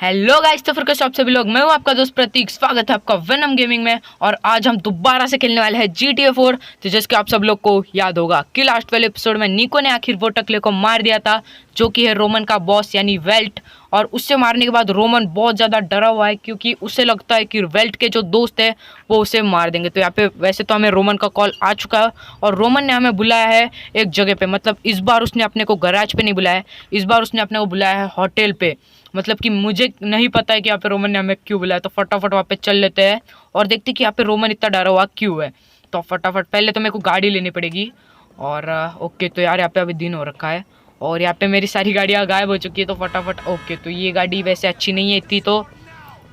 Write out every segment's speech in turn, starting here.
Hello guys, तो फिर कैसे आप सभी लोग। मैं हूं आपका दोस्त प्रतीक। स्वागत है आपका वेनम गेमिंग में। और आज हम दोबारा से खेलने वाले हैं GTA 4। तो जैसे कि आप सब लोग को याद होगा कि लास्ट वाले एपिसोड में निको ने आखिर वो टकले को मार दिया था, जो कि है रोमन का बॉस यानी वेल्ट। और उससे मारने के बाद रोमन बहुत ज़्यादा डरा हुआ है, क्योंकि उसे लगता है कि वेल्ट के जो दोस्त है वो उसे मार देंगे। तो यहाँ पे वैसे तो हमें रोमन का कॉल आ चुका है और रोमन ने हमें बुलाया है एक जगह पे। मतलब इस बार उसने अपने को गैराज पे नहीं बुलाया है, इस बार उसने अपने को बुलाया है होटल पे। मतलब कि मुझे नहीं पता है कि यहाँ पे रोमन ने हमें क्यों बुलाया। तो फटाफट वहाँ पे चल लेते हैं और देखते हैं कि यहाँ पे रोमन इतना डरा हुआ क्यों है। तो फटाफट पहले तो मेरे को गाड़ी लेनी पड़ेगी। और ओके, तो यार यहाँ पे अभी दिन हो रखा है और यहाँ पे मेरी सारी गाड़ियाँ गायब हो चुकी है। तो फटाफट ओके, तो ये गाड़ी वैसे अच्छी नहीं है इतनी। तो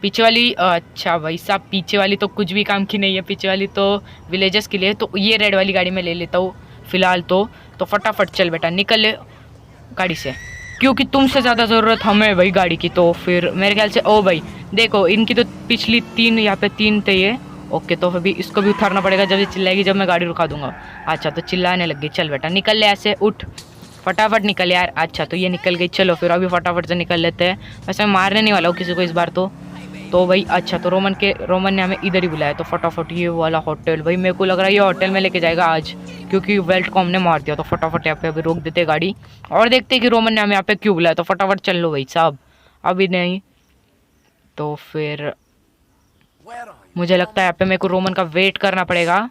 पीछे वाली अच्छा भाई साहब, पीछे वाली तो कुछ भी काम की नहीं है, पीछे वाली तो विलेजेस के लिए। तो ये रेड वाली गाड़ी मैं ले लेता हूँ फिलहाल। तो फटाफट चल बेटा, निकल ले गाड़ी से, क्योंकि तुमसे ज़्यादा ज़रूरत हमें है भाई गाड़ी की। तो फिर मेरे ख्याल से ओ भाई देखो, इनकी तो पिछली तीन, यहाँ पे तीन थे ये। ओके, तो अभी इसको भी उतारना पड़ेगा जब ये चिल्लाएगी, जब मैं गाड़ी रुका दूंगा। अच्छा, तो चिल्लाने लग गई। चल बेटा निकल ले, ऐसे उठ, फटाफट निकल यार। अच्छा, तो ये निकल गई। चलो फिर अभी फटाफट से निकल लेते हैं। वैसे मैं मारने नहीं वाला हूँ किसी को इस बार। तो भाई अच्छा, तो रोमन ने हमें इधर ही बुलाया। तो फटाफट ये वाला होटल, भाई मेरे को लग रहा है ये होटल में लेके जाएगा आज, क्योंकि वेल्ट को हमने मार दिया। तो फटाफट यहाँ पे अभी रोक देते गाड़ी और देखते कि रोमन ने हमें यहाँ पे क्यों बुलाया। तो फटाफट चल लो भाई साहब, अभी नहीं तो फिर मुझे लगता है यहाँ पे मेरे को रोमन का वेट करना पड़ेगा।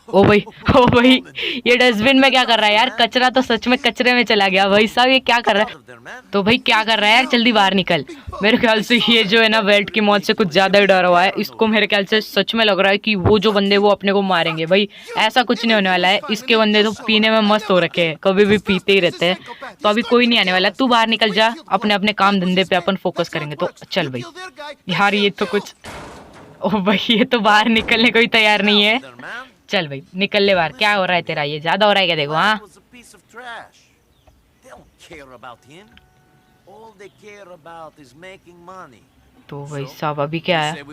ओ भाई, ओ भाई, ये डस्टबिन में क्या कर रहा है यार? कचरा तो सच में कचरे में चला गया भाई साहब, ये क्या कर रहा है? तो भाई क्या कर रहा है यार, जल्दी बाहर निकल। मेरे ख्याल से ये जो है ना वेल्ट की मौत से कुछ ज्यादा ही डरा हुआ है। इसको मेरे ख्याल से सच में लग रहा है कि वो जो बंदे वो अपने को मारेंगे। भाई ऐसा कुछ नहीं होने वाला है, इसके बंदे तो पीने में मस्त हो रखे हैं, कभी भी पीते ही रहते हैं। तो अभी कोई नहीं आने वाला, तू बाहर निकल जा, अपने अपने काम धंधे पे अपन फोकस करेंगे। तो चल भाई यार, ये तो कुछ, ओ भाई ये तो बाहर निकलने को ही तैयार नहीं है। चल भाई निकल ले बाहर। क्या हो रहा है तेरा, ये ज्यादा हो रहा है क्या? देखो हाँ, तो भाई साहब अभी क्या है,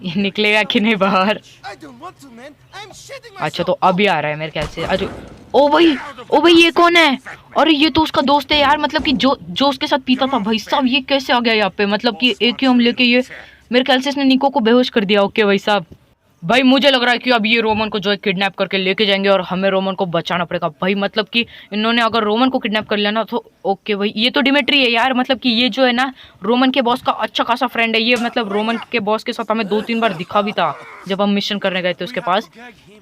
ये निकलेगा कि नहीं बाहर? अच्छा, तो अभी आ रहा है मेरे ख्याल से। अच्छा, ओ भाई, ओ भाई ये कौन है? अरे ये तो उसका दोस्त है यार, मतलब कि जो जो उसके साथ पीता था। भाई साहब ये कैसे आ गया यहाँ पे? मतलब कि एक ही हम लेके ये, मेरे ख्याल से इसने निको को बेहोश कर दिया। ओके भाई साहब, भाई मुझे लग रहा है कि अब ये रोमन को जो है किडनैप करके लेके जाएंगे और हमें रोमन को बचाना पड़ेगा भाई। मतलब कि इन्होंने अगर रोमन को किडनैप कर लिया ना तो ओके भाई, ये तो डिमिट्री है यार। मतलब कि ये जो है ना रोमन के बॉस का अच्छा खासा फ्रेंड है ये। मतलब रोमन के बॉस के साथ हमें 2-3 बार दिखा भी था जब हम मिशन करने गए थे उसके पास।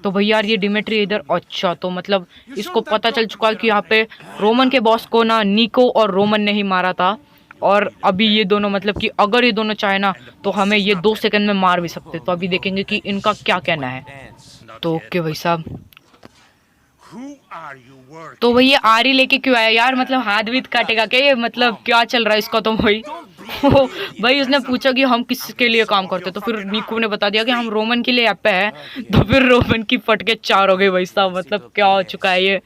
तो भाई यार ये डिमिट्री इधर। अच्छा, तो मतलब इसको पता चल चुका है कि यहाँ पे रोमन के बॉस को ना निको और रोमन ने ही मारा था। और अभी ये दोनों, मतलब कि अगर ये दोनों चाहे ना तो हमें ये 2 सेकंड में मार भी सकते। तो अभी देखेंगे कि इनका क्या कहना है। तो ओके भाई साहब, तो भाई ये आरी लेके क्यों आया यार? मतलब हाथ भी काटेगा क्या ये? मतलब क्या चल रहा है इसका? तो भाई भाई उसने पूछा कि हम किसके लिए काम करते, तो फिर निको ने बता दिया कि हम रोमन के लिए यहाँ पे है। तो फिर रोमन की फटके चार हो गए भाई साहब। मतलब क्या हो चुका है ये?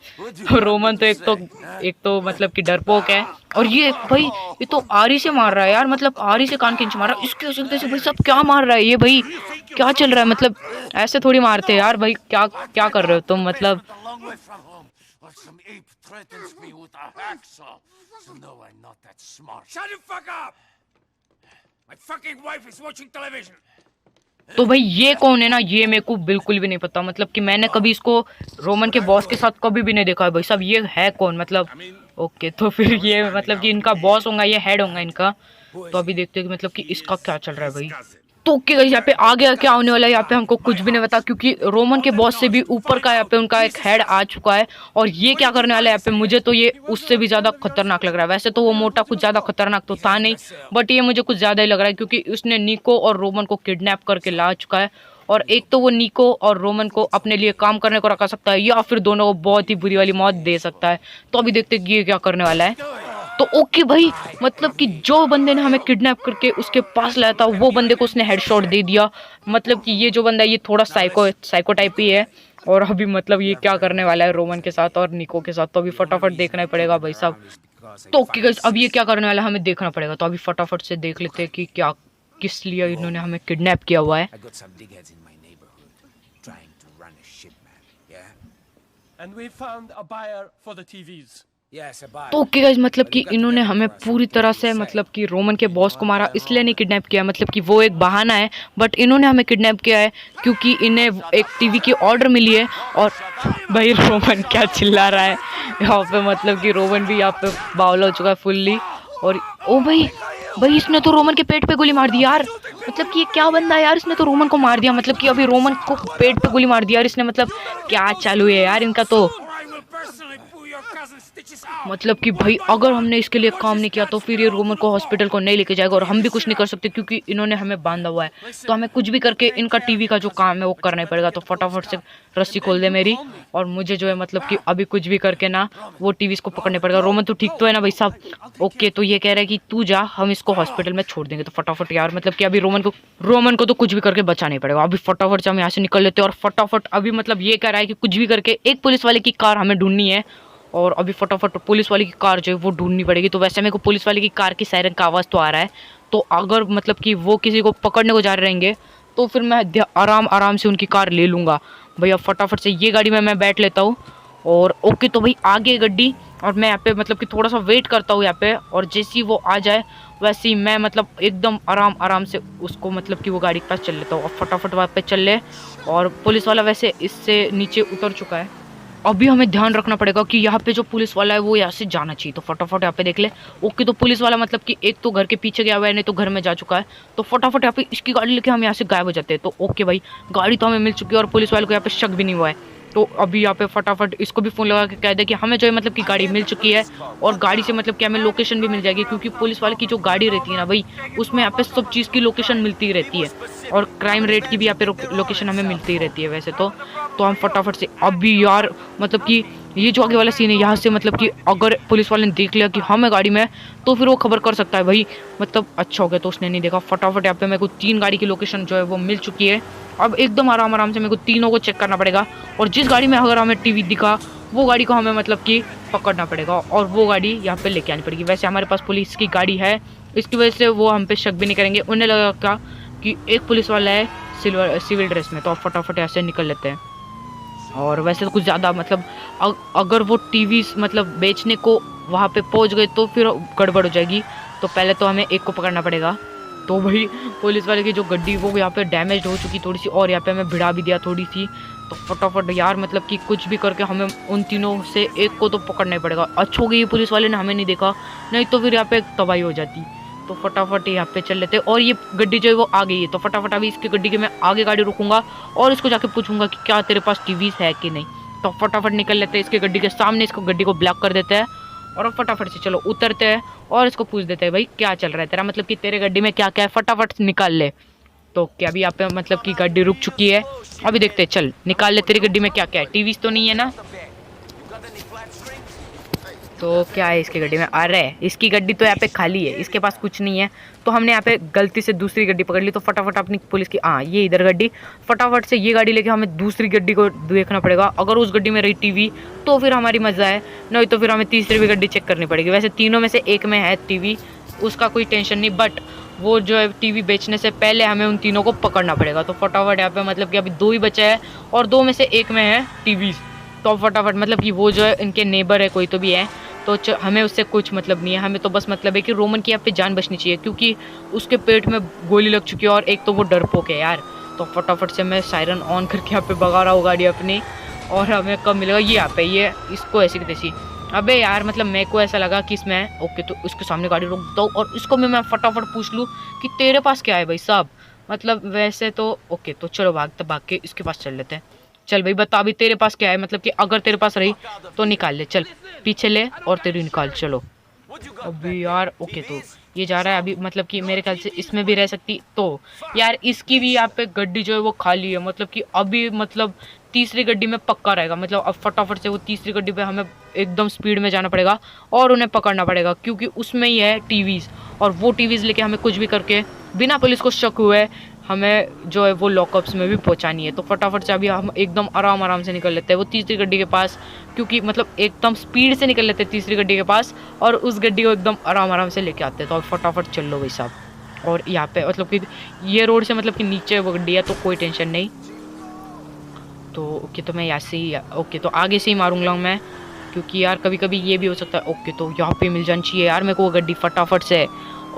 रोमन तो एक तो मतलब कि डरपोक है। और ये भाई, ये तो आरी से मार रहा है यार। मतलब आरी से कान खींच मारा इसके वजह से। भाई साहब क्या मार रहा है ये? भाई क्या चल रहा है? मतलब ऐसे थोड़ी मारते यार भाई। क्या क्या कर रहे हो तुम? मतलब तो भाई ये कौन है ना, ये मेरे को बिल्कुल भी नहीं पता। मतलब कि मैंने कभी इसको रोमन के बॉस के साथ कभी भी नहीं देखा है भाई साहब। ये है कौन मतलब? ओके, तो फिर ये मतलब कि इनका बॉस होगा, ये हेड होगा इनका। तो अभी देखते हैं कि मतलब कि इसका क्या चल रहा है भाई। तो ओके गाइस, यहाँ पे आ गया क्या होने वाला है यहाँ पे हमको कुछ भी नहीं पता, क्योंकि रोमन के बॉस से भी ऊपर का यहाँ पे उनका एक हेड आ चुका है। और ये क्या करने वाला है यहाँ पे, मुझे तो ये उससे भी ज्यादा खतरनाक लग रहा है। वैसे तो वो मोटा कुछ ज्यादा खतरनाक तो था नहीं, बट ये मुझे कुछ ज्यादा ही लग रहा है, क्योंकि उसने निको और रोमन को किडनैप करके ला चुका है। और एक तो वो निको और रोमन को अपने लिए काम करने को रखा सकता है, या फिर दोनों को बहुत ही बुरी वाली मौत दे सकता है। तो अभी देखते हैं कि ये क्या करने वाला है। तो ओके भाई, मतलब कि जो बंदे ने हमें किडनैप करके उसके पास लाया था वो बंदे को उसने हेडशॉट दे दिया। मतलब कि ये जो बंदा है ये थोड़ा साइको टाइप ही है। और अभी मतलब ये क्या करने वाला है रोमन के साथ और निको के साथ, तो अभी फटाफट देखना ही पड़ेगा भाई साहब। तो ओके गाइस, अब ये क्या करने वाला है हमें देखना पड़ेगा। तो अभी फटाफट से देख लेते हैं कि क्या, किस लिए इन्होंने हमें किडनैप किया हुआ है। And we found a buyer for the TVs. तो ओके गाइस, मतलब कि इन्होंने हमें पूरी तरह से मतलब कि रोमन के बॉस को मारा इसलिए नहीं किडनैप किया, मतलब कि वो एक बहाना है, बट इन्होंने हमें किडनैप किया है क्योंकि इन्हें एक टीवी की ऑर्डर मिली है। और भाई रोमन क्या चिल्ला रहा है यहाँ पे, मतलब कि रोमन भी यहाँ पे बावला हो चुका है फुल्ली। और ओ भाई, भाई इसने तो रोमन के पेट पे गोली मार दी यार, मतलब कि ये क्या बंदा है यार, इसने तो रोमन को मार दिया, मतलब कि अभी रोमन को पेट पे गोली मार दिया यार इसने, मतलब क्या चालू है यार इनका तो। मतलब कि भाई अगर हमने इसके लिए काम नहीं किया तो फिर ये रोमन को हॉस्पिटल को नहीं लेके जाएगा और हम भी कुछ नहीं कर सकते क्योंकि इन्होंने हमें बांधा हुआ है। तो हमें कुछ भी करके इनका टीवी का जो काम है वो करना ही पड़ेगा। तो फटाफट से रस्सी खोल दे मेरी, और मुझे जो है मतलब कि अभी कुछ भी करके ना वो टीवी को पकड़ने पड़ेगा। रोमन तू ठीक तो है ना भाई साहब? ओके, तो ये कह रहा है कि तू जा, हम इसको हॉस्पिटल में छोड़ देंगे। तो फटाफट यार, मतलब कि अभी रोमन को तो कुछ भी करके बचाना ही पड़ेगा। अभी फटाफट से हम यहाँ से निकल लेते हैं। और फटाफट अभी मतलब ये कह रहा है कि कुछ भी करके एक पुलिस वाले की कार हमें ढूंढनी है, और अभी फटाफट पुलिस वाले की कार जो है वो ढूंढनी पड़ेगी। तो वैसे मेरे को पुलिस वाले की कार की सायरन का आवाज़ तो आ रहा है, तो अगर मतलब कि वो किसी को पकड़ने को जा रहे रहेंगे तो फिर मैं आराम आराम से उनकी कार ले लूँगा। भैया फटाफट से ये गाड़ी में मैं बैठ लेता हूँ। और ओके, तो भाई आगे गड्डी, और मैं यहाँ पे मतलब कि थोड़ा सा वेट करता हूँ यहाँ पे, और जैसे ही वो आ जाए वैसे ही मैं मतलब एकदम आराम आराम से उसको मतलब कि वो गाड़ी के पास चल लेता हूँ। और फटाफट वहाँ पे चल ले। और पुलिस वाला वैसे इससे नीचे उतर चुका है। अभी हमें ध्यान रखना पड़ेगा कि यहाँ पे जो पुलिस वाला है वो यहाँ से जाना चाहिए। तो फटाफट यहाँ पे देख ले। ओके, तो पुलिस वाला मतलब कि एक तो घर के पीछे गया हुआ है, नहीं तो घर में जा चुका है। तो फटाफट यहाँ पे इसकी गाड़ी लेके हम यहाँ से गायब हो जाते हैं। तो ओके भाई, गाड़ी तो हमें मिल चुकी है और पुलिस वाले को यहाँ पे शक भी नहीं हुआ है। तो अभी यहाँ पे फटाफट इसको भी फ़ोन लगा के कह दे कि हमें जो है मतलब कि गाड़ी मिल चुकी है, और गाड़ी से मतलब कि हमें लोकेशन भी मिल जाएगी, क्योंकि पुलिस वाले की जो गाड़ी रहती है ना भाई, उसमें यहाँ पे सब चीज़ की लोकेशन मिलती ही रहती है, और क्राइम रेट की भी यहाँ पे लोकेशन हमें मिलती ही रहती है वैसे तो हम फटाफट से अभी यार मतलब कि ये जो आगे वाला सीन है यहाँ से, मतलब कि अगर पुलिस वाले ने देख लिया कि हम है गाड़ी में तो फिर वो खबर कर सकता है भाई। मतलब अच्छा हो गया तो उसने नहीं देखा। फटाफट यहाँ पे मेरे को 3 गाड़ी की लोकेशन जो है वो मिल चुकी है। अब एकदम आराम आराम से मेरे को तीनों को चेक करना पड़ेगा, और जिस गाड़ी में अगर हमें टीवी दिखा वो गाड़ी को हमें मतलब कि पकड़ना पड़ेगा, और वो गाड़ी यहाँ पे लेके आनी पड़ेगी। वैसे हमारे पास पुलिस की गाड़ी है, इसकी वजह से वो हम पे शक भी नहीं करेंगे। उन्हें लगा कि एक पुलिस वाला है सिविल ड्रेस में, तो फटाफट ऐसे निकल लेते हैं। और वैसे तो कुछ ज़्यादा मतलब अगर वो टीवी मतलब बेचने को वहाँ पे पहुँच गए तो फिर गड़बड़ हो जाएगी। तो पहले तो हमें एक को पकड़ना पड़ेगा। तो भाई पुलिस वाले की जो गड्डी वो यहाँ पे डैमेज हो चुकी थोड़ी सी, और यहाँ पे हमें भिड़ा भी दिया थोड़ी सी। तो फटाफट यार मतलब कि कुछ भी करके हमें उन तीनों से एक को तो पकड़ना ही पड़ेगा। अच्छी हो गई पुलिस वाले ने हमें नहीं देखा, नहीं तो फिर यहाँ पे तबाही हो जाती। तो फटाफट यहाँ पे चल लेते। और ये गड्डी जो है वो आ गई है, तो फटाफट अभी इसकी गड्डी के मैं आगे गाड़ी रुकूंगा और इसको जाके पूछूंगा कि क्या तेरे पास टीवीज है कि नहीं। तो फटाफट निकल लेते हैं इसके गड्डी के सामने, इसको गड्डी को ब्लॉक कर देते हैं, और फटाफट से चलो उतरते हैं और इसको पूछ देते हैं भाई क्या चल रहा है तेरा, मतलब कि तेरे गड्डी में क्या क्या है, फटाफट निकाल ले। तो क्या अभी यहाँ पे मतलब कि गाड़ी रुक चुकी है, अभी देखते हैं, चल निकाल ले तेरी गड्डी में क्या क्या है, टीवीज तो नहीं है ना। तो क्या है इसकी गड्डी में, अरे इसकी गड्डी तो यहाँ पे खाली है, इसके पास कुछ नहीं है। तो हमने यहाँ पे गलती से दूसरी गड्डी पकड़ ली। तो फटाफट अपनी पुलिस की ये इधर गड्डी, फटाफट से ये गाड़ी लेके हमें दूसरी गड्डी को देखना पड़ेगा। अगर उस गड्डी में रही टीवी तो फिर हमारी मज़ा है, नहीं तो फिर हमें तीसरी भी गड्डी चेक करनी पड़ेगी। वैसे तीनों में से एक में है टीवी, उसका कोई टेंशन नहीं, बट वो जो है टीवी बेचने से पहले हमें उन तीनों को पकड़ना पड़ेगा। तो फटाफट यहाँ पे मतलब कि अभी 2 ही बचे हैं, और 2 में से एक में है टीवी। तो फटाफट मतलब कि वो जो है इनके नेबर है कोई तो भी है, तो हमें उससे कुछ मतलब नहीं है, हमें तो बस मतलब है कि रोमन की यहाँ पे जान बचनी चाहिए, क्योंकि उसके पेट में गोली लग चुकी है और एक तो वो डरपोक है यार। तो फटाफट से मैं सायरन ऑन करके यहाँ पे भगा रहा हूँ गाड़ी अपनी, और हमें कब मिलेगा ये यहाँ पे, ये इसको ऐसी की तैसी। अबे यार मतलब मेरे को ऐसा लगा कि इसमें ओके, तो उसके सामने गाड़ी रोक दो और इसको मैं फटाफट पूछ लूँ कि तेरे पास क्या है भाई साहब, मतलब वैसे तो ओके। तो चलो भाग के इसके पास चल लेते हैं। चल भाई बता अभी तेरे पास क्या है, मतलब कि अगर तेरे पास रही तो निकाल ले, चल पीछे ले और तेरी निकाल। चलो अभी यार ओके, तो ये जा रहा है अभी, मतलब कि मेरे ख्याल से इसमें भी रह सकती। तो यार इसकी भी यहाँ पे गड्डी जो है वो खाली है, मतलब कि अभी मतलब तीसरी गड्डी में पक्का रहेगा। मतलब अब फटाफट से वो तीसरी गड्डी पे हमें एकदम स्पीड में जाना पड़ेगा और उन्हें पकड़ना पड़ेगा, क्योंकि उसमें ही है टीवीज़, और वो टीवीज़ लेके हमें कुछ भी करके बिना पुलिस को शक हुए हमें जो है वो लॉकअप्स में भी पहुंचानी है। तो फटाफट से अभी हम एकदम आराम से निकल लेते हैं वो तीसरी गड्डी के पास, क्योंकि मतलब एकदम स्पीड से निकल लेते हैं तीसरी गड्डी के पास, और उस गड्डी को एकदम आराम से लेके आते हैं। तो अब फटाफट चल लो भाई साहब। और यहाँ पे मतलब कि ये रोड से मतलब कि नीचे वो गड्डी है, तो कोई टेंशन नहीं। तो ओके, तो मैं यहाँ से ही ओके, तो आगे से ही मारूंगा मैं। क्योंकि यार कभी कभी ये भी हो सकता है। ओके तो यहाँ पे मिल जानी चाहिए यार मेरे को वो गड्डी फटाफट से।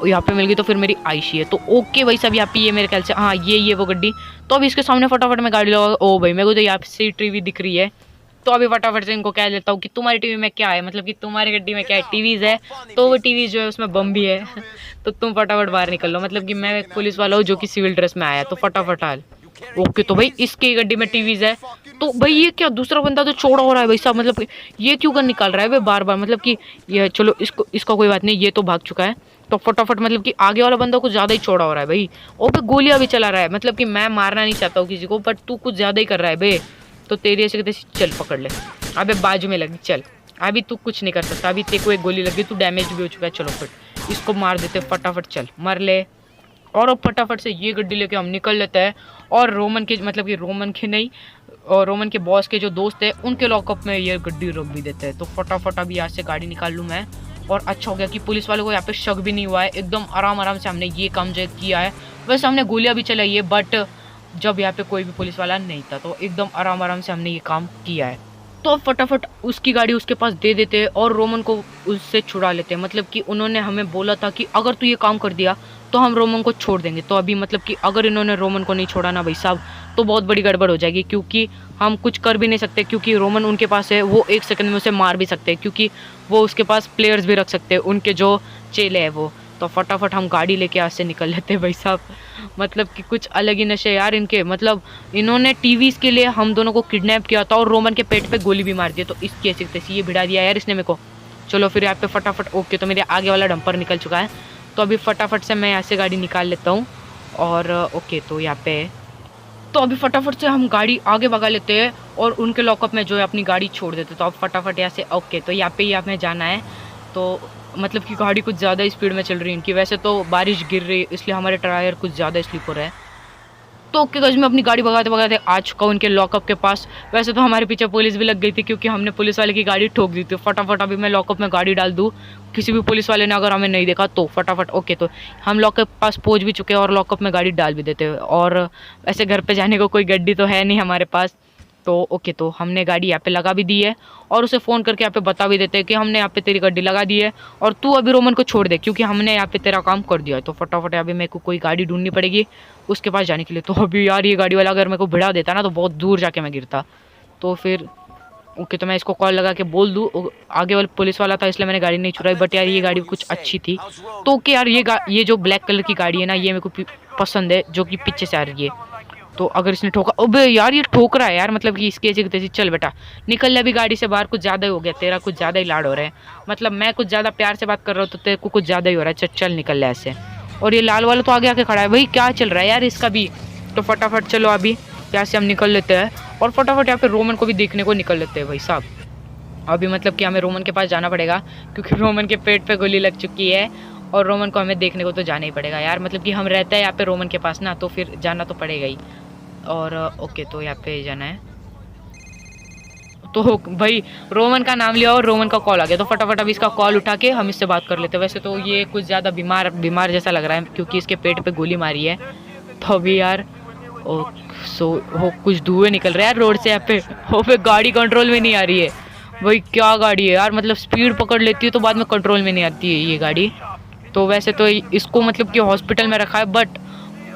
यहाँ पे मिल गई तो फिर मेरी आयशी है। तो ओके भाई सब यहाँ पे ये मेरे ख्याल से, हाँ ये वो गड्डी। तो अभी इसके सामने फटाफट मैं गाड़ी लगा। ओ भाई मेरे को तो यहाँ से टीवी दिख रही है। तो अभी फटाफट से इनको कह देता हूँ कि तुम्हारी टीवी में क्या है, मतलब कि तुम्हारी गड्डी में क्या है, टीवीज है। तो वो टीवी जो है उसमें बम भी है। तो तुम फटाफट बाहर निकल लो, मतलब कि मैं एक पुलिस वाला हूँ जो कि सिविल ड्रेस में आया, तो फटाफट हाल। ओके तो भाई इसकी गड्डी में टीवीज है। तो भाई ये क्या, दूसरा बंदा तो छोड़ा हो रहा है भाई साहब, मतलब कि ये क्यों कर निकाल रहा है भाई बार बार, मतलब कि ये चलो इसको, इसका कोई बात नहीं, ये तो भाग चुका है। तो फटाफट मतलब कि आगे वाला बंदा कुछ ज्यादा ही छोड़ा हो रहा है भाई। ओ भाई गोलियां भी चला रहा है, मतलब कि मैं मारना नहीं चाहता हूँ किसी को, बट तू कुछ ज्यादा ही कर रहा है भाई। तो तेरी ऐसे कहते चल पकड़ ले। अबे बाजू में लगी, चल अभी तू कुछ नहीं कर सकता, अभी तेरे को एक गोली लगी, तू डैमेज भी हो चुका है। चलो फिर इसको मार देते फटाफट, चल मर ले। और अब फटाफट से ये गड्डी लेके हम निकल लेते हैं। और रोमन के, मतलब कि रोमन के नहीं, और रोमन के बॉस के जो दोस्त है उनके लॉकअप में ये गड्डी रोक भी देते हैं। तो फटाफट अभी यहाँ से गाड़ी निकाल लूँ मैं। और अच्छा हो गया कि पुलिस वालों को यहाँ पे शक भी नहीं हुआ है, एकदम आराम आराम से हमने ये काम जो किया है। वैसे हमने गोलियाँ भी चलाई है, बट जब यहाँ पे कोई भी पुलिस वाला नहीं था, तो एकदम आराम आराम से हमने ये काम किया है। तो अब फटाफट उसकी गाड़ी उसके पास दे देते हैं और रोमन को उससे छुड़ा लेते हैं। मतलब कि उन्होंने हमें बोला था कि अगर तू ये काम कर दिया तो हम रोमन को छोड़ देंगे। तो अभी मतलब कि अगर इन्होंने रोमन को नहीं छोड़ा ना भाई साहब, तो बहुत बड़ी गड़बड़ हो जाएगी, क्योंकि हम कुछ कर भी नहीं सकते, क्योंकि रोमन उनके पास है, वो 1 सेकंड में उसे मार भी सकते हैं, क्योंकि वो उसके पास प्लेयर्स भी रख सकते हैं, उनके जो चेले हैं वो। तो फटाफट हम गाड़ी लेके आज से निकल लेते हैं भाई साहब। मतलब कि कुछ अलग ही नशे यार इनके, मतलब इन्होंने टीवीज के लिए हम दोनों को किडनैप किया था और रोमन के पेट पे गोली भी मार दी। तो इसकी ऐसी तैसी ये भिड़ा दिया यार इसने मेरे को। चलो फिर यहाँ पे फटाफट, ओके तो मेरे आगे वाला डंपर निकल चुका है। तो अभी फटाफट से मैं यहाँ से गाड़ी निकाल लेता हूँ। और ओके तो यहाँ पे, तो अभी फटाफट से हम गाड़ी आगे भगा लेते हैं और उनके लॉकअप में जो है अपनी गाड़ी छोड़ देते। तो अब फटाफट यहाँ से, ओके तो यहाँ पे ही हमें जाना है। तो मतलब कि गाड़ी कुछ ज़्यादा स्पीड में चल रही है इनकी, वैसे तो बारिश गिर रही है इसलिए हमारे टायर कुछ ज़्यादा स्लिप हो रहा है। तो ओके गाइस मैं अपनी गाड़ी भगाते भगाते आ चुका हूँ उनके लॉकअप के पास। वैसे तो हमारे पीछे पुलिस भी लग गई थी, क्योंकि हमने पुलिस वाले की गाड़ी ठोक दी थी। फटाफट अभी मैं लॉकअप में गाड़ी डाल दूँ, किसी भी पुलिस वाले ने अगर हमें नहीं देखा तो फटाफट। ओके तो हम लॉकअप के पास पहुँच भी चुके हैं और लॉकअप में गाड़ी डाल भी देते हैं। और वैसे घर पर जाने को कोई गड्डी तो है नहीं हमारे पास। तो ओके तो हमने गाड़ी यहाँ पे लगा भी दी है और उसे फ़ोन करके यहाँ पे बता भी देते हैं कि हमने यहाँ पे तेरी गाड़ी लगा दी है और तू अभी रोमन को छोड़ दे, क्योंकि हमने यहाँ पे तेरा काम कर दिया है। तो फटाफट अभी मेरे को कोई गाड़ी ढूंढनी पड़ेगी उसके पास जाने के लिए। तो अभी यार ये गाड़ी वाला अगर मेरे को भिड़ा देता ना तो बहुत दूर जाके मैं गिरता। तो फिर ओके तो मैं इसको कॉल लगा के बोल दूँ, आगे वाला पुलिस वाला था इसलिए मैंने गाड़ी नहीं छुड़ाई, बट यार ये गाड़ी कुछ अच्छी थी। तो ओके यार ये जो ब्लैक कलर की गाड़ी है ना, ये मेरे को पसंद है, जो कि पीछे से आ रही है। तो अगर इसने ठोका, अबे यार ये ठोक रहा है यार, मतलब कि इसकी ऐसी तैसी। चल बेटा निकल ले अभी गाड़ी से बाहर, कुछ ज़्यादा ही हो गया, तेरा कुछ ज़्यादा ही लाड हो रहा है। मतलब मैं कुछ ज़्यादा प्यार से बात कर रहा हूँ तो तेरे को कुछ ज़्यादा ही हो रहा है। चल चल निकल ले ऐसे। और ये लाल वाला तो आगे आके खड़ा है, भाई क्या चल रहा है यार इसका भी। तो फटाफट चलो अभी यहाँ से हम निकल लेते हैं और फटाफट यहाँ पे रोमन को भी देखने को निकल लेते हैं भाई साहब। अभी मतलब कि हमें रोमन के पास जाना पड़ेगा, क्योंकि रोमन के पेट पे गोली लग चुकी है और रोमन को हमें देखने को तो जाना ही पड़ेगा यार। मतलब कि हम रहते हैं यहाँ पे रोमन के पास ना, तो फिर जाना तो पड़ेगा ही। और ओके तो यहाँ पे जाना है। तो भाई रोमन का नाम लिया और रोमन का कॉल आ गया। तो फटाफट अभी इसका कॉल उठा के हम इससे बात कर लेते हैं। वैसे तो ये कुछ ज़्यादा बीमार जैसा लग रहा है, क्योंकि इसके पेट पे गोली मारी है। तो अभी यार कुछ धुएं निकल रहे हैं यार रोड से यहाँ पे। हो पे गाड़ी कंट्रोल में नहीं आ रही है भाई, क्या गाड़ी है यार, मतलब स्पीड पकड़ लेती है तो बाद में कंट्रोल में नहीं आती है ये गाड़ी। तो वैसे तो इसको मतलब कि हॉस्पिटल में रखा है, बट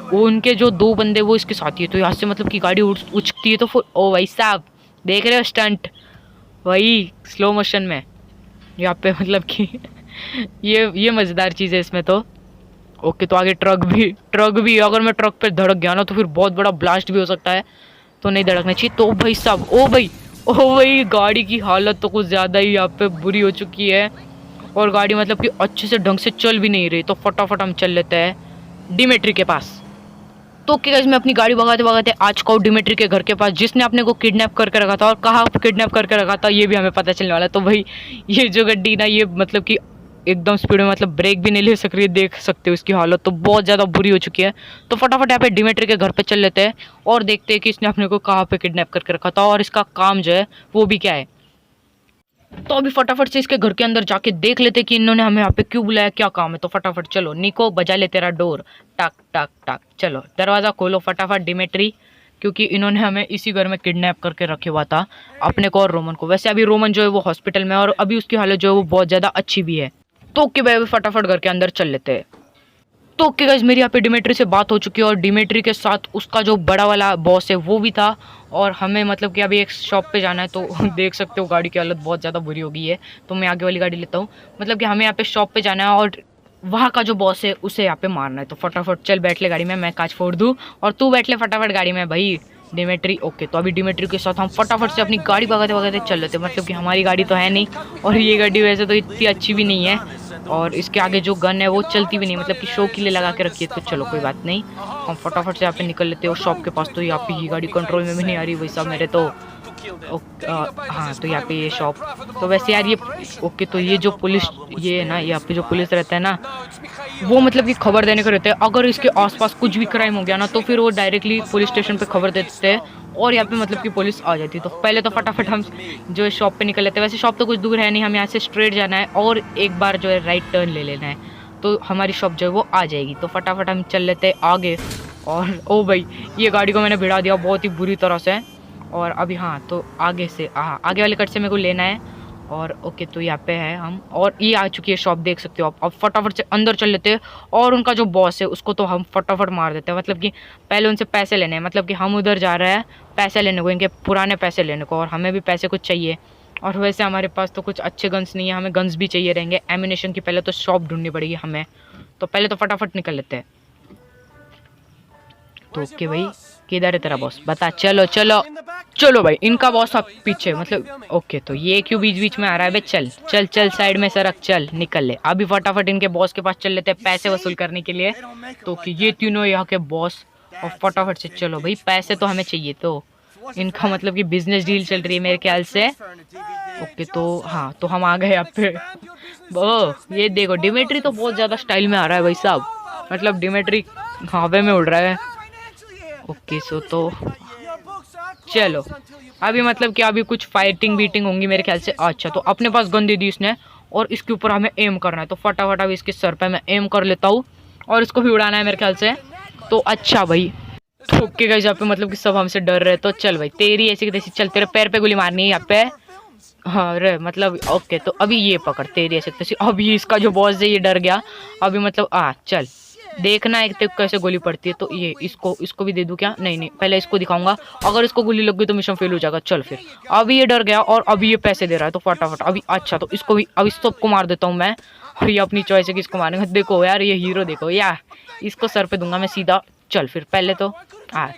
वो उनके जो 2 बंदे वो इसके साथ ही है। तो यहाँ से मतलब कि गाड़ी उछती है तो फिर ओ भाई साहब देख रहे हो स्टंट, वही स्लो मोशन में यहाँ पे, मतलब कि ये मज़ेदार चीज़ है इसमें तो। ओके तो आगे ट्रक भी अगर मैं ट्रक पे धड़क गया ना तो फिर बहुत बड़ा ब्लास्ट भी हो सकता है, तो नहीं धड़कना चाहिए। तो भाई साहब ओ भाई गाड़ी की हालत तो कुछ ज़्यादा ही यहाँ पे बुरी हो चुकी है और गाड़ी मतलब कि अच्छे से ढंग से चल भी नहीं रही। तो फटाफट हम चल लेते हैं डिमेट्री के पास। तो क्या गाइस मैं अपनी गाड़ी भगाते भगाते आ चुका हूँ डिमेट्री के घर के पास, जिसने अपने को किडनैप करके रखा था। और कहाँ किडनैप करके रखा था ये भी हमें पता चलने वाला है। तो भाई ये जो गड्डी ना, ये मतलब कि एकदम स्पीड में, मतलब ब्रेक भी नहीं ले सक रही है, देख सकते हो इसकी हालत तो बहुत ज़्यादा बुरी हो चुकी है। तो फटाफट यहाँ पे डिमेट्री के घर पे चल लेते हैं और देखते हैं कि इसने अपने को कहाँ पे किडनैप करके रखा था और इसका काम जो है वो भी क्या है। तो अभी फटाफट से इसके घर के अंदर जाके देख लेते कि इन्होंने हमें यहाँ पे क्यों बुलाया, क्या काम है। तो फटाफट चलो निको बजा ले तेरा डोर, टक टक टक। चलो दरवाज़ा खोलो फटाफट डिमेट्री। क्योंकि इन्होंने हमें इसी घर में किडनैप करके रखे हुआ था, अपने को और रोमन को। वैसे अभी रोमन जो है वो हॉस्पिटल में है और अभी उसकी हालत जो है वो बहुत ज़्यादा अच्छी भी है। तो ओके भाई, अभी फटाफट घर के अंदर चल लेते हैं। तो ओके गाइस, मेरी यहाँ पे डिमेट्री से बात हो चुकी है और डिमेट्री के साथ उसका जो बड़ा वाला बॉस है वो भी था। और हमें मतलब कि अभी एक शॉप पे जाना है, तो देख सकते हो गाड़ी की हालत बहुत ज़्यादा बुरी हो गई है, तो मैं आगे वाली गाड़ी लेता हूँ। मतलब कि हमें यहाँ पे शॉप पे जाना है और वहाँ का जो बॉस है उसे यहाँ पे मारना है। तो फटाफट चल बैठ ले गाड़ी में, मैं कांच फोड़ दूँ और तू बैठ ले फटाफट गाड़ी में भाई डिमेट्री। ओके, तो अभी डिमेट्री के साथ हम फटाफट से अपनी गाड़ी भगाते भगाते चल लेते, मतलब कि हमारी गाड़ी तो है नहीं और ये गाड़ी वैसे तो इतनी अच्छी भी नहीं है और इसके आगे जो गन है वो चलती भी नहीं, मतलब कि शो के लिए लगा के रखी है। तो चलो कोई बात नहीं, हम फटाफट से यहाँ पे निकल लेते हैं शॉप के पास। तो यहाँ पे ये गाड़ी कंट्रोल में भी नहीं आ रही भाई साहब मेरे तो। हाँ, तो यहाँ पे ये शॉप, तो वैसे यार ये ओके, तो ये जो पुलिस, ये है ना यहाँ पे जो पुलिस रहता है ना, वो मतलब कि खबर देने को रहते हैं। अगर इसके आसपास कुछ भी क्राइम हो गया ना तो फिर वो डायरेक्टली पुलिस स्टेशन पे खबर देते हैं और यहाँ पे मतलब कि पुलिस आ जाती है। तो पहले तो फटाफट हम जो है शॉप पे निकल लेते हैं। वैसे शॉप तो कुछ दूर है नहीं, हम यहाँ से स्ट्रेट जाना है और एक बार जो है राइट टर्न ले लेना है, तो हमारी शॉप जो है वो आ जाएगी। तो फटाफट हम चल लेते हैं आगे। और ओ भाई, ये गाड़ी को मैंने भिड़ा दिया बहुत ही बुरी तरह से। और अभी हाँ, तो आगे से आगे वाले कट से मेरे को लेना है। और ओके, तो यहाँ पे है हम और ये आ चुकी है शॉप, देख सकते हो आप। अब फटाफट से अंदर चल लेते हैं और उनका जो बॉस है उसको तो हम फटाफट मार देते हैं। मतलब कि पहले उनसे पैसे लेने हैं, मतलब कि हम उधर जा रहे हैं पैसे लेने को, इनके पुराने पैसे लेने को, और हमें भी पैसे कुछ चाहिए। और वैसे हमारे पास तो कुछ अच्छे गन्स नहीं है, हमें गन्स भी चाहिए रहेंगे। एमिनेशन की पहले तो शॉप ढूंढनी पड़ेगी हमें, तो पहले तो फटाफट निकल लेते हैं। तो ओके भाई, किधर है तेरा बॉस, बता। चलो चलो चलो भाई, इनका बॉस आप पीछे, मतलब ओके, तो ये क्यों बीच बीच में आ रहा है बे? चल चल चल साइड में सरक, चल निकल ले। अभी फटाफट इनके बॉस के पास चल लेते हैं पैसे वसूल करने के लिए। तो कि ये तीनों यहाँ के बॉस, और फटाफट से चलो भाई, पैसे तो हमें चाहिए। तो इनका मतलब कि बिजनेस डील चल रही है मेरे ख्याल से। ओके, तो हाँ, तो हम आ गए यहाँ पे। ओ ये देखो, डिमेट्री तो बहुत ज़्यादा स्टाइल में आ रहा है भाई साहब, मतलब डिमेट्री हवा में उड़ रहा है। ओके, सो तो चलो अभी मतलब कि अभी कुछ फाइटिंग बीटिंग होंगी मेरे ख्याल से। अच्छा, तो अपने पास गन दे दी इसने और इसके ऊपर हमें एम करना है। तो फटाफट अभी इसके सर पे मैं एम कर लेता हूँ और इसको भी उड़ाना है मेरे ख्याल से। तो अच्छा भाई, तो ओके गाइस, यहाँ पे मतलब कि सब हमसे डर रहे। तो चल भाई, तेरी ऐसी की तैसी, चल तेरे पैर पे गोली मारनी है यहाँ पे। हाँ रे, मतलब ओके, तो अभी ये पकड़, तेरी ऐसी तैसी। अभी इसका जो बॉस है ये डर गया अभी, मतलब चल देखना है तो कैसे गोली पड़ती है। तो ये इसको भी दे दूं क्या? नहीं नहीं, पहले इसको दिखाऊंगा, अगर इसको गोली लग गई तो मिशन फेल हो जाएगा। चल फिर, अभी ये डर गया और अभी ये पैसे दे रहा है, तो फटाफट अभी। अच्छा, तो इसको भी, अब इस सबको मार देता हूँ मैं। और ये अपनी चॉइस है कि इसको मारेंगे। देखो यार, ये हीरो देखो यार, इसको सर पे दूंगा मैं सीधा। चल फिर पहले तो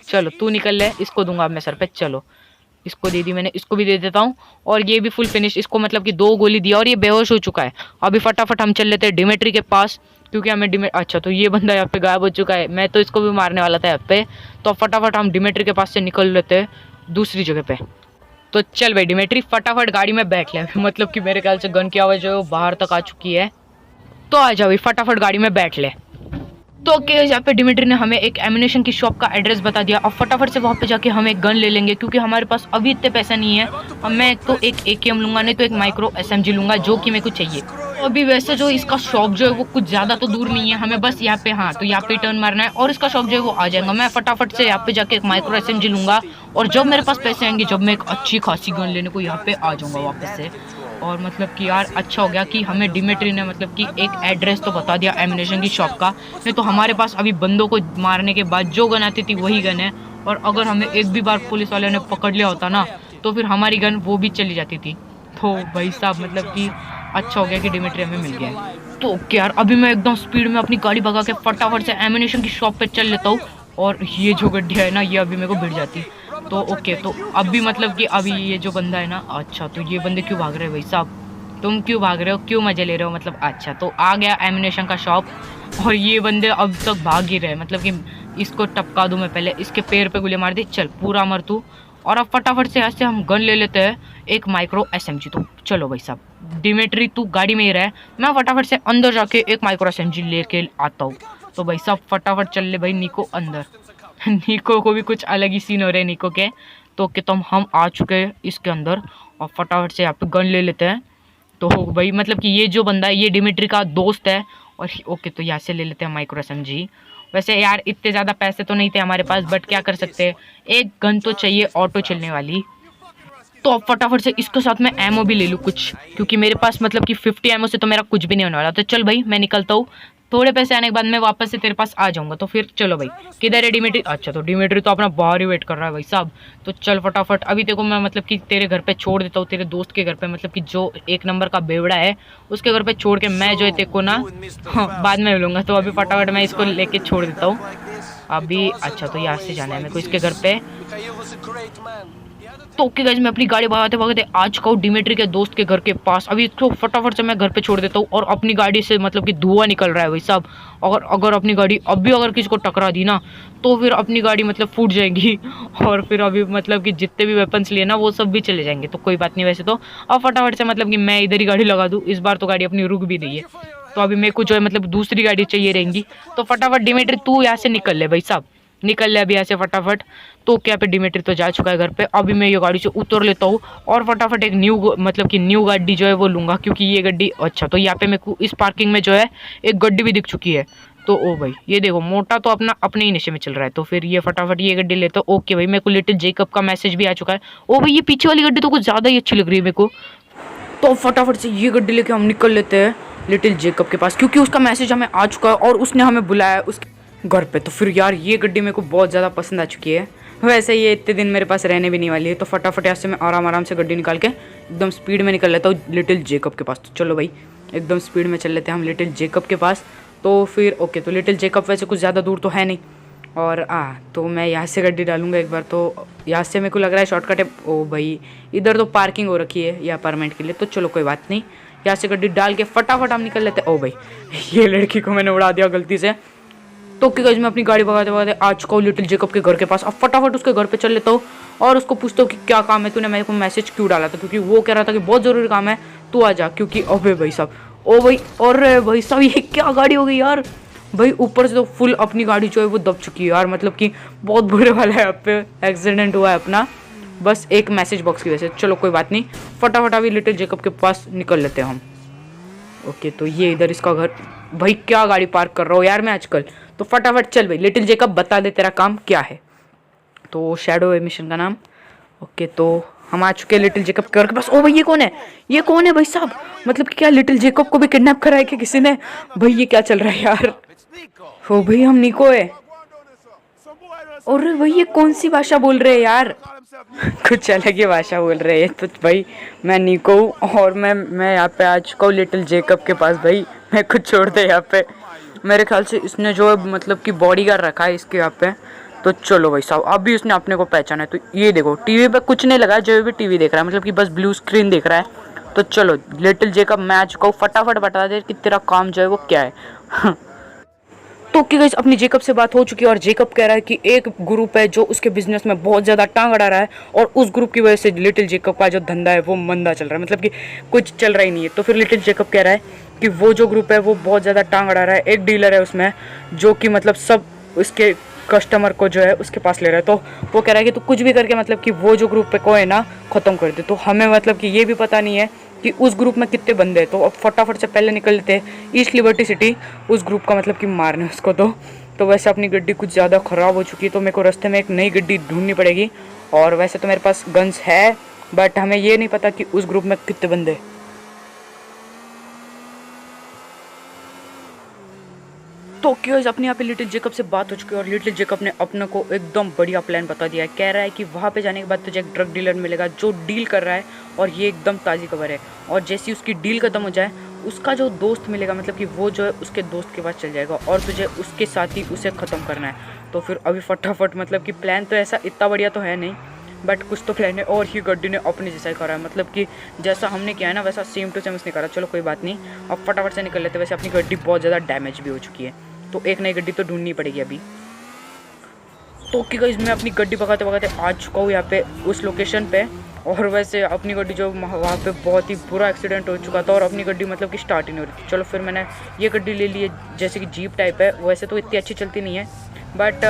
चलो तू निकल ले, इसको दूंगा अब मैं सर पे। चलो, इसको दे दी मैंने, इसको भी दे देता हूँ और ये भी फुल फिनिश। इसको मतलब कि 2 गोली दिया और ये बेहोश हो चुका है। अभी फटाफट हम चल लेते हैं डिमेट्री के पास, क्योंकि हमें अच्छा, तो ये बंदा यहाँ पे गायब हो चुका है, मैं तो इसको भी मारने वाला था यहाँ पे। तो फटाफट हम डिमेट्री के पास से निकल लेते हैं दूसरी जगह पे। तो चल भाई डिमेट्री, फटाफट गाड़ी में बैठ ले। मतलब कि मेरे ख्याल से गन की आवाज़ जो है वो बाहर तक आ चुकी है। तो आ जाओ भाई, फटाफट गाड़ी में बैठ ले। तो ओके, यहाँ पे डिमिट्री ने हमें एक एमिनेशन की शॉप का एड्रेस बता दिया और फटाफट से वहाँ पे जाके हम एक गन ले लेंगे, क्योंकि हमारे पास अभी इतने पैसा नहीं है। अब मैं तो एक AKM लूंगा, नहीं तो एक माइक्रो SMG लूंगा, जो कि मेरे को चाहिए। तो अभी वैसे जो इसका शॉप जो है वो कुछ ज़्यादा तो दूर नहीं है, हमें बस यहाँ पे, तो यहाँ पे टर्न मारना है और इसका शॉप जो है वो आ जाएगा। मैं फटाफट से यहाँ पे जाके एक माइक्रो SMG लूंगा और जब मेरे पास पैसे आएंगे, जब मैं एक अच्छी खासी गन लेने को यहाँ पे आ जाऊँगा वापस से। और मतलब कि यार अच्छा हो गया कि हमें डिमेट्री ने मतलब कि एक एड्रेस तो बता दिया एमिनेशन की शॉप का, नहीं तो हमारे पास अभी बंदों को मारने के बाद जो गन आती थी वही गन है। और अगर हमें एक भी बार पुलिस वाले ने पकड़ लिया होता ना, तो फिर हमारी गन वो भी चली जाती थी। तो भाई साहब मतलब कि अच्छा हो गया कि डिमेट्री हमें मिल गया है। तो यार अभी मैं एकदम स्पीड में अपनी गाड़ी भगा के फटाफट से एमिनेशन की शॉप पर चल लेता हूँ और ये जो गड्ढिया है ना, ये अभी मेरे को भिड़ जाती। तो ओके, तो अभी मतलब कि अभी ये जो बंदा है ना, अच्छा तो ये बंदे क्यों भाग रहे हैं भाई साहब, तुम क्यों भाग रहे हो, क्यों मजे ले रहे हो मतलब। अच्छा, तो आ गया एमिनेशन का शॉप और ये बंदे अब तक भाग ही रहे, मतलब कि इसको टपका दूं मैं, पहले इसके पैर पे गोली मार दी। चल पूरा मर तू। और अब फटाफट से ऐसे हम गन ले लेते हैं, एक माइक्रो SMG। तो चलो भाई साहब, डिमेट्री तू गाड़ी में ही रहे, मैं फटाफट से अंदर जाके एक माइक्रो SMG लेके आता हूँ। तो भाई साहब फटाफट चल ले भाई निको अंदर। निको को भी कुछ अलग ही सीन हो रहे हैं निको के। तो हम आ चुके हैं इसके अंदर और फटाफट से यहाँ पे गन ले लेते हैं। तो भाई मतलब कि ये जो बंदा है ये डिमिट्री का दोस्त है और ओके तो यहाँ से ले लेते हैं माइक्रो SMG। वैसे यार इतने ज़्यादा पैसे तो नहीं थे हमारे पास, बट क्या कर सकते हैं, एक गन तो चाहिए ऑटो चलने वाली। तो अब फटाफट से इसके साथ मैं एमओ भी ले लूँ कुछ, क्योंकि मेरे पास मतलब कि 50 एमओ से तो मेरा कुछ भी नहीं होने वाला। तो चल भाई मैं निकलता हूँ, थोड़े पैसे आने के बाद मैं वापस से तेरे पास आ जाऊंगा। तो फिर चलो भाई, किधर है डिमिट्री? अच्छा तो डिमिट्री तो अपना बाहर ही वेट कर रहा है भाई साहब। तो चल फटाफट, अभी तेरे को मैं मतलब कि तेरे घर पे छोड़ देता हूँ, तेरे दोस्त के घर पे, मतलब कि जो एक नंबर का बेवड़ा है उसके घर पे छोड़ के मैं जो है तेरे को ना बाद में मिलूंगा। तो अभी फटाफट मैं इसको लेके छोड़ देता हूँ अभी। अच्छा तो यहाँ से जाना है मेरे को इसके घर पे। तो ओके गाइस, मैं अपनी गाड़ी भगाते भगाते आ चुका हूँ डिमिट्री के दोस्त के घर के पास। अभी इसको फटाफट से मैं घर पे छोड़ देता हूँ, और अपनी गाड़ी से मतलब कि धुआं निकल रहा है भाई साहब। अगर अपनी गाड़ी अभी अगर किसी को टकरा दी ना, तो फिर अपनी गाड़ी मतलब फूट जाएगी और फिर अभी मतलब कि जितने भी वेपन्स लिए ना वो सब भी चले जाएंगे। तो कोई बात नहीं वैसे तो। अब फटाफट से मतलब कि मैं इधर ही गाड़ी लगा दूँ, इस बार तो गाड़ी अपनी रुक भी रही है। तो अभी मेरे को जो है मतलब दूसरी गाड़ी चाहिए रहेंगी। तो फटाफट डिमिट्री तू यहाँ से निकल ले भाई साहब, निकल ले अभी यहाँ से फटाफट। तो क्या पे डिमिट्री तो जा चुका है घर पे। अभी मैं ये गाड़ी से उतर लेता हूँ और फटाफट एक न्यू मतलब कि न्यू गाड़ी जो है वो लूँगा, क्योंकि ये गाड़ी अच्छा तो यहाँ पे मेरे को इस पार्किंग में जो है एक गाड़ी भी दिख चुकी है। तो ओ भाई ये देखो, मोटा तो अपना अपने ही नशे में चल रहा है। तो फिर ये फटाफट ये गाड़ी लेता हूँ। ओके भाई, मेरे को लिटिल जेकब का मैसेज भी आ चुका है। ओ भाई ये पीछे वाली गाड़ी तो कुछ ज़्यादा ही अच्छी लग रही है मेरे को। तो फटाफट से ये गाड़ी लेके हम निकल लेते हैं लिटिल जेकब के पास, क्योंकि उसका मैसेज हमें आ चुका है और उसने हमें बुलाया उसके घर पे। तो फिर यार ये गाड़ी मेरे को बहुत ज़्यादा पसंद आ चुकी है। वैसे ये इतने दिन मेरे पास रहने भी नहीं वाली है। तो फटाफट यहाँ से मैं आराम से गाड़ी निकाल के एकदम स्पीड में निकल लेता हूँ लिटिल जेकब के पास। तो चलो भाई एकदम स्पीड में चल लेते हैं हम लिटिल जेकब के पास। तो फिर ओके, तो लिटिल जेकब वैसे कुछ ज़्यादा दूर तो है नहीं, और तो मैं यहाँ से गाड़ी डालूंगा एक बार। तो यहाँ से मेरे को लग रहा है शॉर्टकट है। ओ भाई इधर तो पार्किंग हो रखी है या अपार्टमेंट के लिए। तो चलो कोई बात नहीं, यहाँ से गाड़ी डाल के फटाफट हम निकल लेते हैं। ओ भाई ये लड़की को मैंने उड़ा दिया गलती से। तो क्या गाइस, मैं अपनी गाड़ी भगाते भगाते आ चुका हूँ लिटिल जेकब के घर के पास। अब फटाफट उसके घर पे चल लेता हूँ और उसको पूछता हूँ कि क्या काम है, तूने मेरे को मैसेज क्यों डाला था, क्योंकि वो कह रहा था कि बहुत ज़रूरी काम है तू आ जा। क्योंकि अबे भाई साहब, ओ भाई और भाई साहब ये क्या गाड़ी हो गई यार भाई, ऊपर से तो फुल अपनी गाड़ी जो है वो दब चुकी है यार। मतलब कि बहुत बुरे वाला है, यहाँ पे एक्सीडेंट हुआ है अपना, बस एक मैसेज बॉक्स की वजह से। चलो कोई बात नहीं, फटाफट अभी लिटिल जेकब के पास निकल लेते हैं हम। ओके तो ये इधर इसका घर। भाई क्या गाड़ी पार्क कर रहा हूँ यार मैं आजकल। तो फटाफट चल भाई लिटिल जेकब बता दे तेरा काम क्या है। तो शैडो एमिशन का नाम। ओके तो हम आ चुके हैं लिटिल जेकब के घर के पास। ओ भाई ये कौन है, ये कौन है भाई साहब? मतलब कि क्या लिटिल जेकब को भी किडनैप करा है क्या किसी ने? भाई ये क्या चल रहा है यार? ओ भाई हम निको है। और भाई ये कौन सी भाषा बोल रहे हैं यार? कुछ अलग ही भाषा बोल रहे हैं। तो भाई मैं निको हूँ और मैं यहाँ पे आ चुका हूँ लिटिल जेकब के पास। भाई मैं कुछ छोड़ दे यहाँ पे, मेरे ख्याल से इसने जो है मतलब कि बॉडीगार्ड रखा है इसके यहाँ पे। तो चलो भाई साहब अभी उसने अपने को पहचाना है। तो ये देखो टीवी पे कुछ नहीं लगा है, जो भी टीवी देख रहा है मतलब कि बस ब्लू स्क्रीन देख रहा है। तो चलो लिटिल जेकब मैं आ चुका हूँ, फटाफट बता दे कि तेरा काम जो है वो क्या है। तो क्या गाइस, अपनी जेकब से बात हो चुकी है और जेकब कह रहा है कि एक ग्रुप है जो उसके बिजनेस में बहुत ज़्यादा टांग अड़ा रहा है, और उस ग्रुप की वजह से लिटिल जेकब का जो धंधा है वो मंदा चल रहा है, मतलब कि कुछ चल रहा ही नहीं है। तो फिर लिटिल जेकब कह रहा है कि वो जो ग्रुप है वो बहुत ज़्यादा टांग अड़ा रहा है। एक डीलर है उसमें जो कि मतलब सब उसके कस्टमर को जो है उसके पास ले रहा है। तो वो कह रहा है कि तू कुछ भी करके मतलब कि वो जो ग्रुप पे को है ना ख़त्म कर दे। तो हमें मतलब कि ये भी पता नहीं है कि उस ग्रुप में कितने बंदे हैं। तो अब फटाफट से पहले निकल लेते हैं ईस्ट लिबर्टी सिटी उस ग्रुप का मतलब कि मारने उसको। तो वैसे अपनी गड्डी कुछ ज़्यादा ख़राब हो चुकी है, तो मेरे को रास्ते में एक नई गड्डी ढूंढनी पड़ेगी। और वैसे तो मेरे पास गन्स है, बट हमें ये नहीं पता कि उस ग्रुप में कितने बंदे। तो क्यों अपने यहाँ पे लिटिल जेकब से बात हो चुकी है और लिटिल जेकब ने अपने को एकदम बढ़िया प्लान बता दिया है। कह रहा है कि वहाँ पे जाने के बाद तुझे एक ड्रग डीलर मिलेगा जो डील कर रहा है, और ये एकदम ताज़ी खबर है। और जैसी उसकी डील खत्म हो जाए उसका जो दोस्त मिलेगा मतलब कि वो जो है उसके दोस्त के पास चल जाएगा, और तुझे उसके साथ ही उसे ख़त्म करना है। तो फिर अभी फटाफट मतलब कि प्लान तो ऐसा इतना बढ़िया तो है नहीं, बट कुछ तो प्लान है। और ही गड्डी ने अपने जैसा ही करा है, मतलब कि जैसा हमने किया है ना वैसा सेम टू सेम उसने करा। चलो कोई बात नहीं, अब फटाफट से निकल लेते। वैसे अपनी गड्डी बहुत ज़्यादा डैमेज भी हो चुकी है, तो एक नई गड्डी तो ढूंढनी पड़ेगी अभी। तो क्या गाइस, मैं अपनी गड्डी भगाते भगाते आ चुका हूँ यहाँ पे उस लोकेशन पे। और वैसे अपनी गड्डी जो वहाँ पे बहुत ही बुरा एक्सीडेंट हो चुका था, और अपनी गड्डी मतलब कि स्टार्ट ही नहीं हो रही थी। चलो फिर मैंने ये गड्डी ले ली है, जैसे कि जीप टाइप है। वैसे तो इतनी अच्छी चलती नहीं है, बट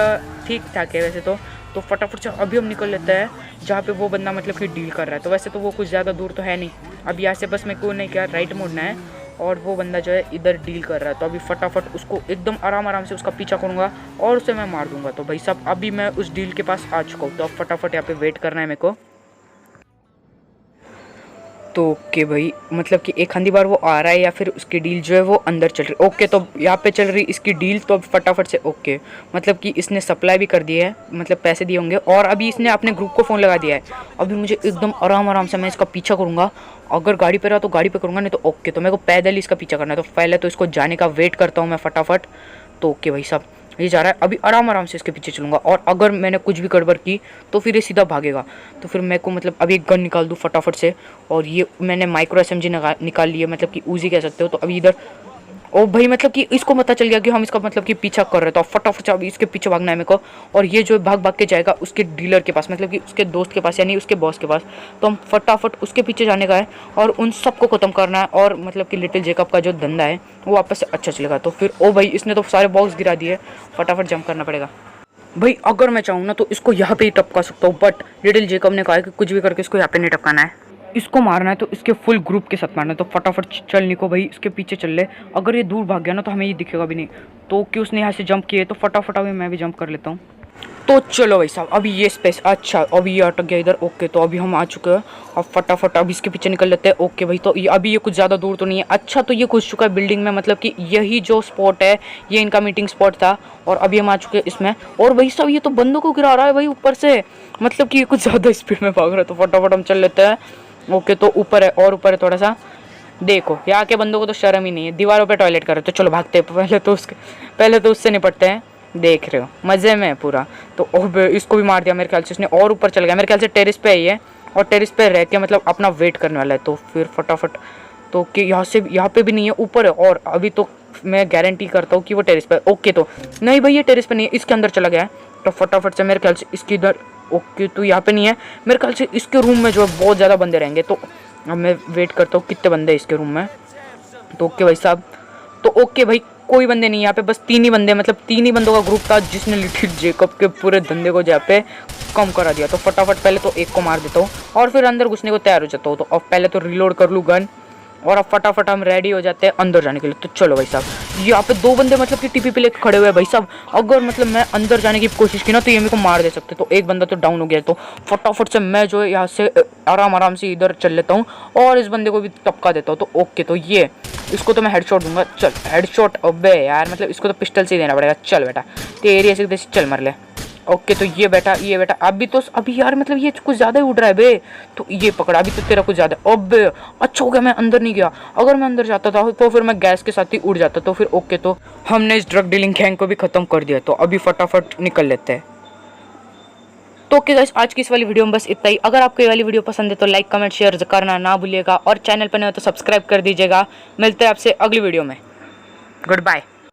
ठीक ठाक है वैसे तो। फटाफट से अभी हम निकल लेते हैं जहाँ पे वो बंदा मतलब कि डील कर रहा है। तो वैसे तो वो कुछ ज़्यादा दूर तो है नहीं, अब यहाँ से बस मेरे को नहीं क्या राइट मोड़ना है, और वो बंदा जो है इधर डील कर रहा है। तो अभी फटाफट उसको एकदम आराम से उसका पीछा करूँगा और उसे मैं मार दूंगा। तो भाई साहब अभी मैं उस डील के पास आ चुका हूँ। तो अब फटाफट यहाँ पे वेट करना है मेरे को। तो ओके भाई, मतलब कि एक आधी बार वो आ रहा है या फिर उसकी डील जो है वो अंदर चल रही है। ओके, तो यहाँ पे चल रही इसकी डील। तो अब फटाफट से ओके, मतलब कि इसने सप्लाई भी कर दी है, मतलब पैसे दिए होंगे और अभी इसने अपने ग्रुप को फ़ोन लगा दिया है। अभी मुझे एकदम आराम से मैं इसका पीछा करूँगा। अगर गाड़ी पे रहा तो गाड़ी पे करूँगा, नहीं तो ओके। तो मेरे को पैदल ही इसका पीछा करना है। तो पहले तो इसको जाने का वेट करता हूँ मैं फटाफट। तो ओके भाई साहब, ये जा रहा है। अभी आराम से इसके पीछे चलूँगा और अगर मैंने कुछ भी गड़बड़ की तो फिर ये सीधा भागेगा। तो फिर मेरे को मतलब अभी एक गन निकाल दूँ फटाफट से। और ये मैंने माइक्रो SMG निकाल ली है, मतलब कि उजी कह सकते हो। तो अभी इधर ओ भाई, मतलब कि इसको पता चल गया कि हम इसका मतलब कि पीछा कर रहे हैं। तो फटाफट से अभी इसके पीछे भागना है मेरे को। और ये जो भाग के जाएगा उसके डीलर के पास, मतलब कि उसके दोस्त के पास, यानी उसके बॉस के पास। तो हम फटाफट उसके पीछे जाने का है और उन सबको ख़त्म करना है। और मतलब कि लिटिल जेकब का जो धंधा है वो वापस से अच्छा चलेगा। तो फिर ओ भाई, इसने तो सारे बॉक्स गिरा दिए, फटाफट जंप करना पड़ेगा भाई। अगर मैं चाहूँ ना तो इसको यहाँ पे ही टपका सकता हूँ, बट लिटिल जेकब ने कहा है कि कुछ भी करके इसको यहाँ पे नहीं टपकाना है, इसको मारना है। तो इसके फुल ग्रुप के साथ मारना है। तो फटाफट चल निको भाई, इसके पीछे चल ले। अगर ये दूर भाग गया ना तो हमें ये दिखेगा भी नहीं। तो कि उसने यहाँ से जंप किए, तो फटाफट अभी मैं भी जंप कर लेता हूँ। तो चलो भाई साहब, अभी ये स्पेस, अच्छा अभी ये अटक गया इधर। ओके, तो अभी हम आ चुके हैं। अब फटाफट अभी इसके पीछे निकल लेते हैं। ओके भाई, तो ये अभी ये कुछ ज़्यादा दूर तो नहीं है। अच्छा, तो ये घुस चुका है बिल्डिंग में, मतलब कि यही जो स्पॉट है ये इनका मीटिंग स्पॉट था। और अभी हम आ चुके हैं इसमें। और भाई साहब ये तो बंदों को गिरा रहा है भाई ऊपर से, मतलब कि ये कुछ ज़्यादा स्पीड में भाग रहा है। तो फटाफट हम चल लेते हैं। ओके, तो ऊपर है और ऊपर है थोड़ा सा। देखो यहाँ के बंदों को तो शर्म ही नहीं है, दीवारों पे टॉयलेट कर रहे। तो चलो भागते हैं, पहले तो उससे निपटते हैं। देख रहे हो मज़े में पूरा। तो इसको भी मार दिया मेरे ख्याल से इसने, और ऊपर चल गया। मेरे ख्याल से टेरिस पे ही है और टेरिस पे रह के मतलब अपना वेट करने वाला है। तो फिर फटाफट, तो कि यहाँ पे भी नहीं है, ऊपर है। और अभी तो मैं गारंटी करता हूँ कि वो टेरिस पे। ओके, तो नहीं भाई ये टेरिस पे नहीं है, इसके अंदर चला गया है। तो फटाफट से मेरे ख्याल से इसकी इधर। ओके, तो यहाँ पे नहीं है मेरे ख्याल से। इसके रूम में जो है बहुत ज़्यादा बंदे रहेंगे। तो अब मैं वेट करता हूँ कितने बंदे इसके रूम में। तो ओके भाई साहब, तो ओके भाई कोई बंदे नहीं यहाँ पे, बस 3 ही बंदे, मतलब 3 ही बंदों का ग्रुप था जिसने लिटिल जेकब के पूरे धंधे को यहाँ पे कम करा दिया। तो फटाफट पहले तो एक को मार देता हूँ और फिर अंदर घुसने को तैयार हो जाता हूँ। तो अब पहले तो रिलोड कर लूँ गन और अब फटाफट हम रेडी हो जाते हैं अंदर जाने के लिए। तो चलो भाई साहब, यहाँ पे 2 बंदे मतलब कि टीपी पे लेकर खड़े हुए हैं भाई साहब। अगर मतलब मैं अंदर जाने की कोशिश की ना तो ये मेरे को मार दे सकते। तो एक बंदा तो डाउन हो गया। तो फटाफट से मैं जो है यहाँ से आराम से इधर चल लेता हूँ और इस बंदे को भी टपका देता हूँ। तो ओके, तो ये इसको तो मैं हेडशॉट दूंगा। चल हेडशॉट, अबे यार मतलब इसको तो पिस्टल से ही देना पड़ेगा। चल बेटा तेरी ऐसे चल मर ले। ओके, तो ये बेटा अभी यार मतलब ये कुछ ज़्यादा ही उड़ रहा है बे। तो ये पकड़ा, अभी तो तेरा कुछ ज़्यादा। अबे अच्छा हो गया मैं अंदर नहीं गया, अगर मैं अंदर जाता था तो फिर मैं गैस के साथ ही उड़ जाता। तो फिर ओके, तो हमने इस ड्रग डीलिंग गैंग को भी ख़त्म कर दिया। तो अभी फटाफट निकल लेते हैं। तो ओके गाइस, आज की इस वाली वीडियो में बस इतना ही। अगर आपको ये वाली वीडियो पसंद है तो लाइक कमेंट शेयर करना ना भूलिएगा और चैनल पर नए हो तो सब्सक्राइब कर दीजिएगा। मिलते हैं आपसे अगली वीडियो में। Good bye.